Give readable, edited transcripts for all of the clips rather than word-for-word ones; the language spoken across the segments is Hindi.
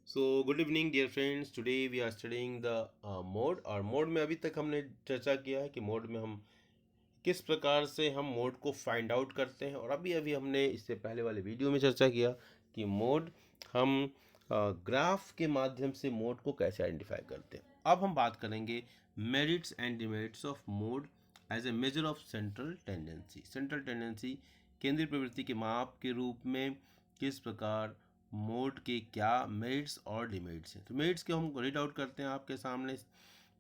So good evening dear friends, today we are studying the mode. और मोड में अभी तक हमने चर्चा किया है कि मोड में हम किस प्रकार से हम मोड को फाइंड आउट करते हैं। और अभी अभी हमने इससे पहले वाले वीडियो में चर्चा किया कि मोड हम ग्राफ के माध्यम से मोड को कैसे आइडेंटिफाई करते हैं। अब हम बात करेंगे merits and demerits of mode as a measure of central tendency. Central tendency केंद्रीय प्रवृत्ति के माप के रूप में किस प्रकार मोड के क्या मेरिट्स और डिमेरिट्स हैं। तो मेरिट्स के हम रीड आउट करते हैं आपके सामने।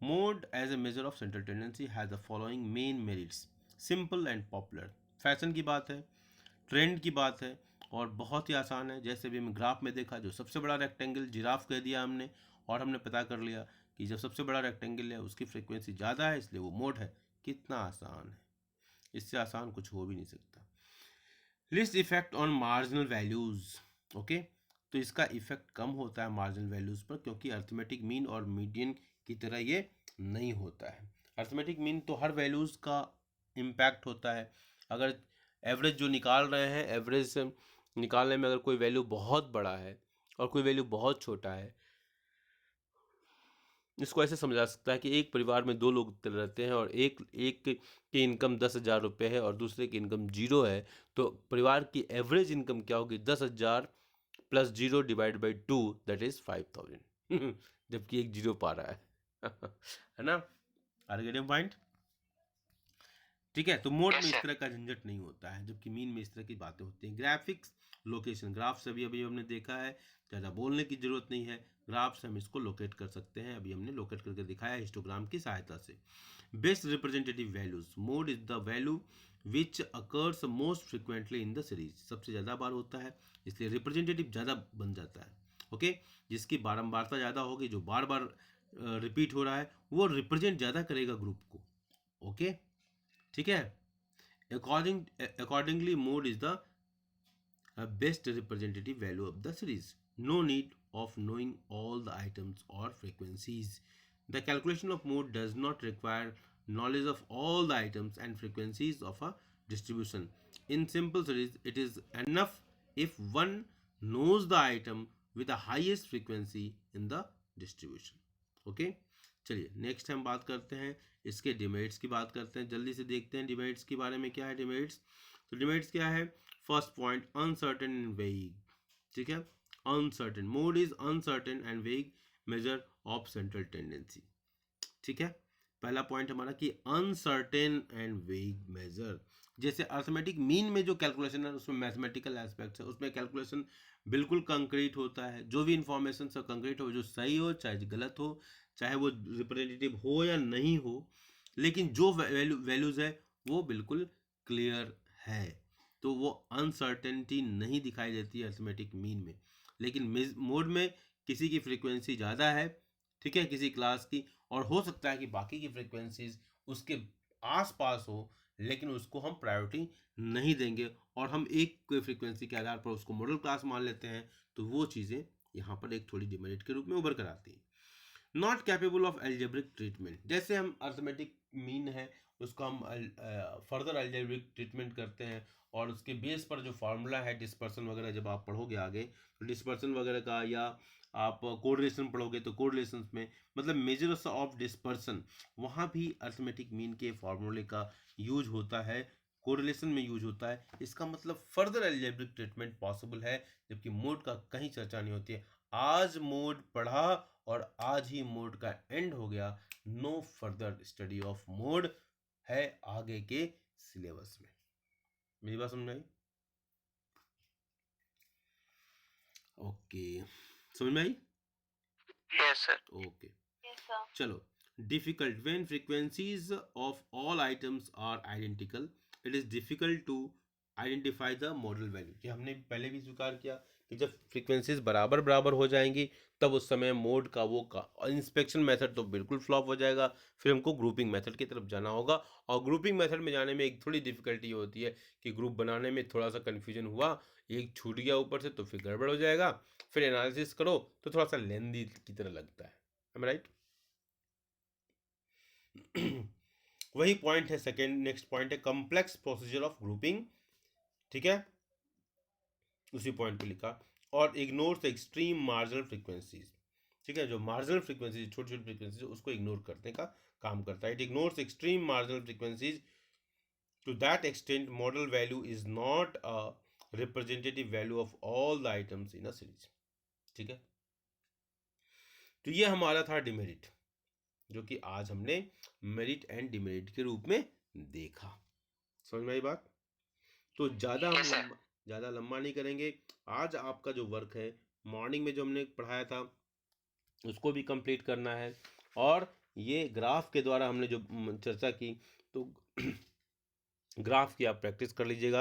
Mode as a measure of central tendency has the following main merits. Simple and popular, fashion की बात है, ट्रेंड की बात है और बहुत ही आसान है। जैसे भी हम ग्राफ में देखा, जो सबसे बड़ा रेक्टेंगल जिराफ कह दिया हमने और हमने पता कर लिया कि जब सबसे बड़ा रेक्टेंगल है उसकी फ्रीक्वेंसी ज़्यादा है इसलिए वो मोड है। कितना आसान है, इससे आसान कुछ हो भी नहीं सकता। List effect on marginal values. Okay, तो इसका इफेक्ट कम होता है मार्जिनल वैल्यूज़ पर, क्योंकि अर्थमेटिक मीन और मीडियन की तरह ये नहीं होता है। अर्थमेटिक मीन तो हर वैल्यूज़ का इम्पैक्ट होता है। अगर एवरेज जो निकाल रहे हैं, एवरेज निकालने में अगर कोई वैल्यू बहुत बड़ा है और कोई वैल्यू बहुत छोटा है, इसको ऐसे समझा सकता है कि एक परिवार में दो लोग रहते हैं और एक एक की इनकम 10,000 रुपये है और दूसरे की इनकम 0 है। तो परिवार की एवरेज इनकम क्या होगी? 10,000 plus 0 divide by 2, that is 5,000। जबकि एक 0 पा रहा है। है ना? Are getting point? ठीक है, तो मोड में इस तरह का झंझट नहीं होता है, जबकि मीन में इस तरह की बातें होती हैं। ग्राफिक्स लोकेशन, ग्राफ से अभी हमने देखा है, ज़्यादा बोलने की जरूरत नहीं है। ग्राफ से हम इसको लोकेट कर सकते हैं, अभी हमने लोकेट करके दिखाया हिस्टोग्राम की सहायता से। Best representative values, mode is the value which occurs most frequently in the series. सबसे ज़्यादा बार होता है इसलिए रिप्रेजेंटेटिव ज़्यादा बन जाता है। ओके, जिसकी बारंबारता ज़्यादा होगी, जो बार बार रिपीट हो रहा है, वो रिप्रेजेंट ज़्यादा करेगा ग्रुप को। ओके, ठीक है। Accordingly, mode is the best representative value of the series. No need of knowing all the items or frequencies. The calculation of mode does not require knowledge of all the items and frequencies of a distribution. In simple series, it is enough if one knows the item with the highest frequency in the distribution. Okay. चलिए नेक्स्ट हम बात करते हैं इसके डिमेरिट्स की बात करते हैं। जल्दी से देखते हैं डिमेरिट्स के बारे में क्या है डिमेरिट्स। तो डिमेरिट्स क्या है? फर्स्ट पॉइंट, अनसर्टेन एंड वेग। ठीक है, uncertain, mode is uncertain and वेग मेजर ऑफ सेंट्रल टेंडेंसी। ठीक है, पहला पॉइंट हमारा कि अनसर्टेन एंड वेग मेजर। जैसे अर्थमेटिक मीन में जो कैलकुलेशन है उसमें मैथमेटिकल एस्पेक्ट्स है, उसमें कैलकुलेशन बिल्कुल कंक्रीट होता है। जो भी इंफॉर्मेशन सब कंक्रीट हो, जो सही हो चाहे गलत हो, चाहे वो रिप्रेजेंटेटिव हो या नहीं हो, लेकिन जो वैल्यूज है वो बिल्कुल क्लियर है। तो वो अनसर्टेनिटी नहीं दिखाई देती है अर्थमेटिक मीन में। लेकिन मोड में किसी की फ्रीक्वेंसी ज़्यादा है, ठीक है, किसी क्लास की, और हो सकता है कि बाकी की फ्रीक्वेंसीज उसके आसपास हो, लेकिन उसको हम प्रायोरिटी नहीं देंगे और हम एक कोई फ्रीक्वेंसी के आधार पर उसको मॉडल क्लास मान लेते हैं। तो वो चीज़ें यहाँ पर एक थोड़ी डिमेरिट के रूप में उभर कर आती हैं। Not capable of algebraic treatment. जैसे हम अर्थमेटिक मीन है उसको हम फर्दर एल्जेब्रिक ट्रीटमेंट करते हैं और उसके बेस पर जो फार्मूला है डिस्पर्सन वगैरह, जब आप पढ़ोगे आगे तो डिस्पर्सन वगैरह का, या आप कोरिलेशन पढ़ोगे तो कोरिलेशन में मतलब मेजर्स ऑफ डिस्पर्सन, वहाँ भी अर्थमेटिक मीन के फार्मूले का यूज होता है, कोरिलेशन में यूज होता है। इसका मतलब फर्दर एल्जेब्रिक ट्रीटमेंट पॉसिबल है, जबकि मोड का कहीं चर्चा नहीं होती है। आज मोड पढ़ा और आज ही मोड का एंड हो गया। No further study of mode है आगे के सिलेबस में। मेरी बात समझ आई? ओके, समझ में आई? Yes sir. ओके, चलो। Difficult, when frequencies of all items are identical it is difficult to identify the modal value. ये हमने पहले भी स्वीकार किया कि जब फ्रीक्वेंसीज बराबर बराबर हो जाएंगी तब उस समय मोड का वो इंस्पेक्शन मेथड तो बिल्कुल फ्लॉप हो जाएगा। फिर हमको ग्रुपिंग मेथड की तरफ जाना होगा, और ग्रुपिंग मेथड में जाने में एक थोड़ी डिफिकल्टी होती है कि ग्रुप बनाने में थोड़ा सा कन्फ्यूजन हुआ, एक छूट गया ऊपर से तो फिर गड़बड़ हो जाएगा, फिर एनालिसिस करो तो थोड़ा सा लेंदी की तरह लगता है। Am right? वही पॉइंट है सेकेंड, नेक्स्ट पॉइंट है कॉम्प्लेक्स प्रोसीजर ऑफ ग्रुपिंग। ठीक है, उसी पॉइंट पे लिखा और इग्नोर्स एक्सट्रीम मार्जिनल फ्रीक्वेंसीज। ठीक है, जो मार्जिनल फ्रीक्वेंसीज, छोटी छोटी फ्रीक्वेंसीज, उसको इग्नोर करने का काम करता है। It ignores extreme marginal frequencies to that extent model value is not a representative value of all the items in a series। ठीक है, तो ये हमारा था डिमेरिट, जो कि आज हमने मेरिट एंड डिमेरिट के रूप में देखा। समझ में आई बात? तो ज़्यादा हम Yes, sir. ज़्यादा लंबा नहीं करेंगे। आज आपका जो वर्क है मॉर्निंग में जो हमने पढ़ाया था उसको भी कंप्लीट करना है, और ये ग्राफ के द्वारा हमने जो चर्चा की, तो ग्राफ की आप प्रैक्टिस कर लीजिएगा।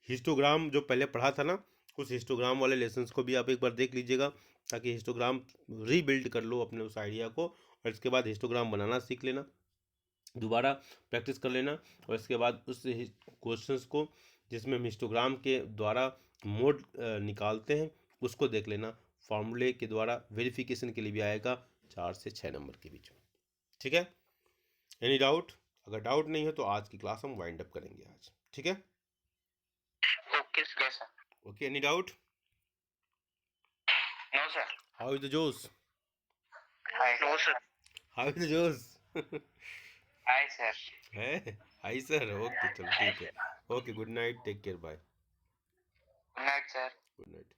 हिस्टोग्राम जो पहले पढ़ा था ना, उस हिस्टोग्राम वाले लेसन्स को भी आप एक बार देख लीजिएगा, ताकि हिस्टोग्राम रीबिल्ड कर लो अपने उस आइडिया को, और इसके बाद हिस्टोग्राम बनाना सीख लेना, दोबारा प्रैक्टिस कर लेना, और इसके बाद उस क्वेश्चंस को जिसमें हम हिस्टोग्राम के द्वारा मोड निकालते हैं उसको देख लेना। फॉर्मूले के द्वारा वेरिफिकेशन के लिए भी आएगा 4 से 6 नंबर के बीच में। ठीक है, एनी डाउट? अगर डाउट नहीं है तो आज की क्लास हम वाइंड अप करेंगे आज। ठीक है, Okay, sir. Yes, sir. Okay, any doubt? No, sir. How is the josh? Hi. No, sir. How is the josh? Hi, sir. है, हाई सर, ओके चलो ठीक है, okay, good night, take care, bye. Good night, sir. Good night.